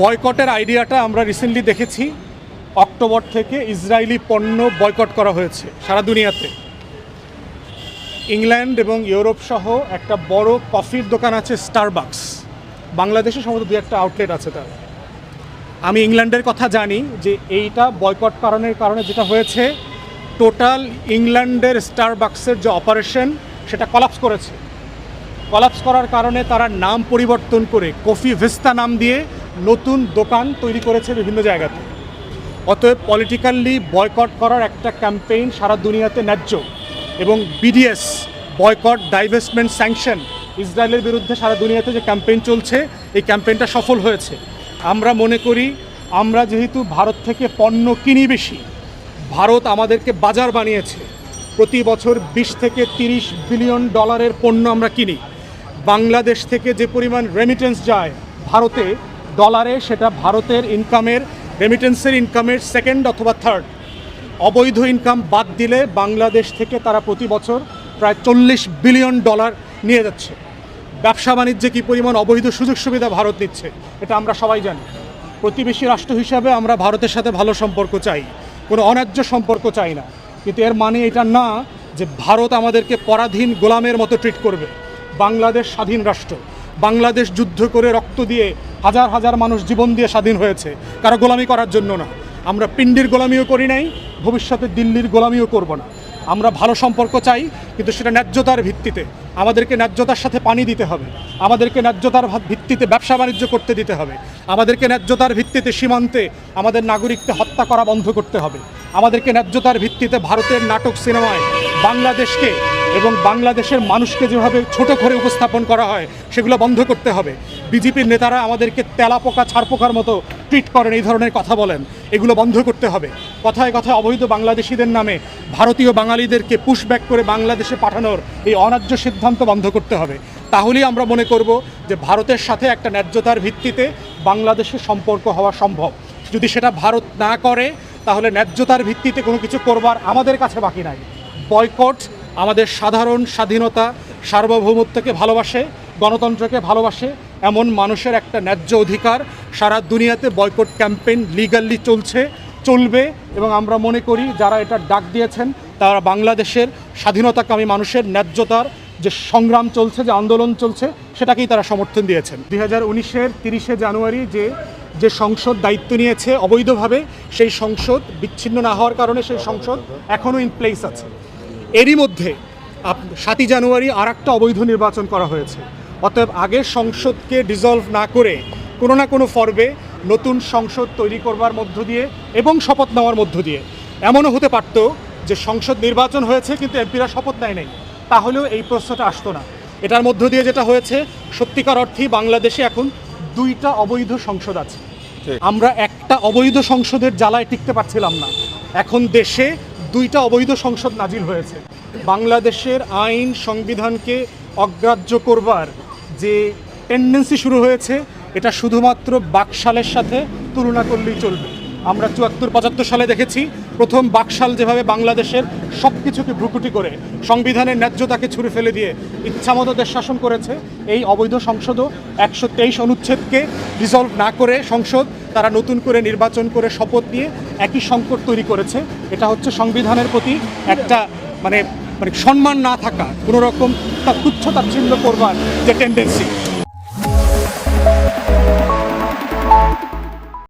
বয়কটের আইডিয়াটা আমরা রিসেন্টলি দেখেছি। অক্টোবর থেকে ইসরায়েলি পণ্য বয়কট করা হয়েছে সারা দুনিয়াতে। ইংল্যান্ড এবং ইউরোপ সহ একটা বড় কফির দোকান আছে স্টারবাকস, বাংলাদেশে সম্ভবত দু একটা আউটলেট আছে তার। আমি ইংল্যান্ডের কথা জানি যে এইটা বয়কট কারণে যেটা হয়েছে, টোটাল ইংল্যান্ডের স্টারবাকসের যে অপারেশন সেটা কলাপস করেছে। কলাপস করার কারণে তারা নাম পরিবর্তন করে কফি ভিস্তা নাম দিয়ে নতুন দোকান তৈরি করেছে বিভিন্ন জায়গাতে। অতএব পলিটিক্যালি বয়কট করার একটা ক্যাম্পেইন সারা দুনিয়াতে ন্যায্য, এবং বিডিএস বয়কট ডাইভেস্টমেন্ট স্যাংশন ইসরায়েলের বিরুদ্ধে সারা দুনিয়াতে যে ক্যাম্পেইন চলছে, এই ক্যাম্পেইনটা সফল হয়েছে। আমরা মনে করি আমরা যেহেতু ভারত থেকে পণ্য কিনি বেশি, ভারত আমাদেরকে বাজার বানিয়েছে। প্রতি বছর 20 থেকে 30 বিলিয়ন ডলারের পণ্য আমরা কিনি। বাংলাদেশ থেকে যে পরিমাণ রেমিটেন্স যায় ভারতে ডলারে, সেটা ভারতের ইনকামের, রেমিটেন্সের ইনকামের সেকেন্ড অথবা থার্ড। অবৈধ ইনকাম বাদ দিলে বাংলাদেশ থেকে তারা প্রতি বছর প্রায় 40 বিলিয়ন ডলার নিয়ে যাচ্ছে। ব্যবসা বাণিজ্যে কী পরিমাণ অবৈধ সুযোগ সুবিধা ভারত নিচ্ছে এটা আমরা সবাই জানি। প্রতিবেশী রাষ্ট্র হিসাবে আমরা ভারতের সাথে ভালো সম্পর্ক চাই, কোনো অন্যায্য সম্পর্ক চাই না। কিন্তু এর মানে এটা না যে ভারত আমাদেরকে পরাধীন গোলামের মতো ট্রিট করবে। বাংলাদেশ স্বাধীন রাষ্ট্র, বাংলাদেশ যুদ্ধ করে রক্ত দিয়ে হাজার হাজার মানুষ জীবন দিয়ে স্বাধীন হয়েছে, কারো গোলামি করার জন্য না। আমরা পিন্ডির গোলামিও করি নাই, ভবিষ্যতে দিল্লির গোলামিও করব না। আমরা ভালো সম্পর্ক চাই, কিন্তু সেটা ন্যায্যতার ভিত্তিতে। আমাদেরকে ন্যায্যতার সাথে পানি দিতে হবে, আমাদেরকে ন্যায্যতার ভিত্তিতে ব্যবসা বাণিজ্য করতে দিতে হবে, আমাদেরকে ন্যায্যতার ভিত্তিতে সীমান্তে আমাদের নাগরিককে হত্যা করা বন্ধ করতে হবে, আমাদেরকে ন্যায্যতার ভিত্তিতে ভারতের নাটক সিনেমায় বাংলাদেশকে এবং বাংলাদেশের মানুষকে যেভাবে ছোট করে উপস্থাপন করা হয় সেগুলো বন্ধ করতে হবে। বিজেপির নেতারা আমাদেরকে তেলাপোকা ছারপোকার মতো ট্রিট করেন, এই ধরনের কথা বলেন, এগুলো বন্ধ করতে হবে। কথায় কথায় অবৈধ বাংলাদেশিদের নামে ভারতীয় বাঙালিদেরকে পুশব্যাক করে বাংলাদেশে পাঠানোর এই অন্যায্য সিদ্ধান্ত বন্ধ করতে হবে। তাহলেই আমরা মনে করব যে ভারতের সাথে একটা ন্যায্যতার ভিত্তিতে বাংলাদেশের সম্পর্ক হওয়া সম্ভব। যদি সেটা ভারত না করে, তাহলে ন্যায্যতার ভিত্তিতে কোনো কিছু করবার আমাদের কাছে বাকি নাই। বয়কট আমাদের সাধারণ স্বাধীনতা, সার্বভৌমত্বকে ভালোবাসে, গণতন্ত্রকে ভালোবাসে এমন মানুষের একটা ন্যায্য অধিকার। সারা দুনিয়াতে বয়কট ক্যাম্পেইন লিগালি চলবে, এবং আমরা মনে করি যারা এটা ডাক দিয়েছেন তারা বাংলাদেশের স্বাধীনতাকামী মানুষের ন্যায্যতার যে সংগ্রাম চলছে, যে আন্দোলন চলছে, সেটাকেই তারা সমর্থন দিয়েছেন। 2019-এর 30শে জানুয়ারি যে সংসদ দায়িত্ব নিয়েছে অবৈধভাবে, সেই সংসদ বিচ্ছিন্ন না হওয়ার কারণে সেই সংসদ এখনও ইন প্লেস আছে। এরই মধ্যে 7ই জানুয়ারি আর একটা অবৈধ নির্বাচন করা হয়েছে। অতএব আগের সংসদকে ডিসলভ না করে কোনো না কোনো ফর্মে নতুন সংসদ তৈরি করবার মধ্য দিয়ে এবং শপথ নেওয়ার মধ্য দিয়ে, এমনও হতে পারত যে সংসদ নির্বাচন হয়েছে কিন্তু এমপিরা শপথ নেয় নাই, তাহলেও এই প্রশ্নটা আসতো না। এটার মধ্য দিয়ে যেটা হয়েছে, সত্যিকার অর্থেই বাংলাদেশে এখন 2টা অবৈধ সংসদ আছে। আমরা একটা অবৈধ সংসদের জ্বালায় টিকতে পারছিলাম না, এখন দেশে 2টা অবৈধ সংসদ নাজিল হয়েছে। বাংলাদেশের আইন সংবিধানকে অগ্রাহ্য করবার যে টেন্ডেন্সি শুরু হয়েছে, এটা শুধুমাত্র বাকশালের সাথে তুলনা করলেই চলবে। আমরা 74-75 সালে দেখেছি প্রথম বাকশাল যেভাবে বাংলাদেশের সব কিছুকে ভ্রুকুটি করে সংবিধানের ন্যায্যতাকে ছুঁড়ে ফেলে দিয়ে ইচ্ছামতো দেশ শাসন করেছে। এই অবৈধ সংসদও 123 অনুচ্ছেদকে রিজলভ না করে সংসদ তারা নতুন করে নির্বাচন করে শপথ নিয়ে একই সংকট তৈরি করেছে। এটা হচ্ছে সংবিধানের প্রতি একটা মানে সম্মান না থাকা, কোনো রকম তুচ্ছ তাচ্ছিল্য করবার যে টেন্ডেন্সি।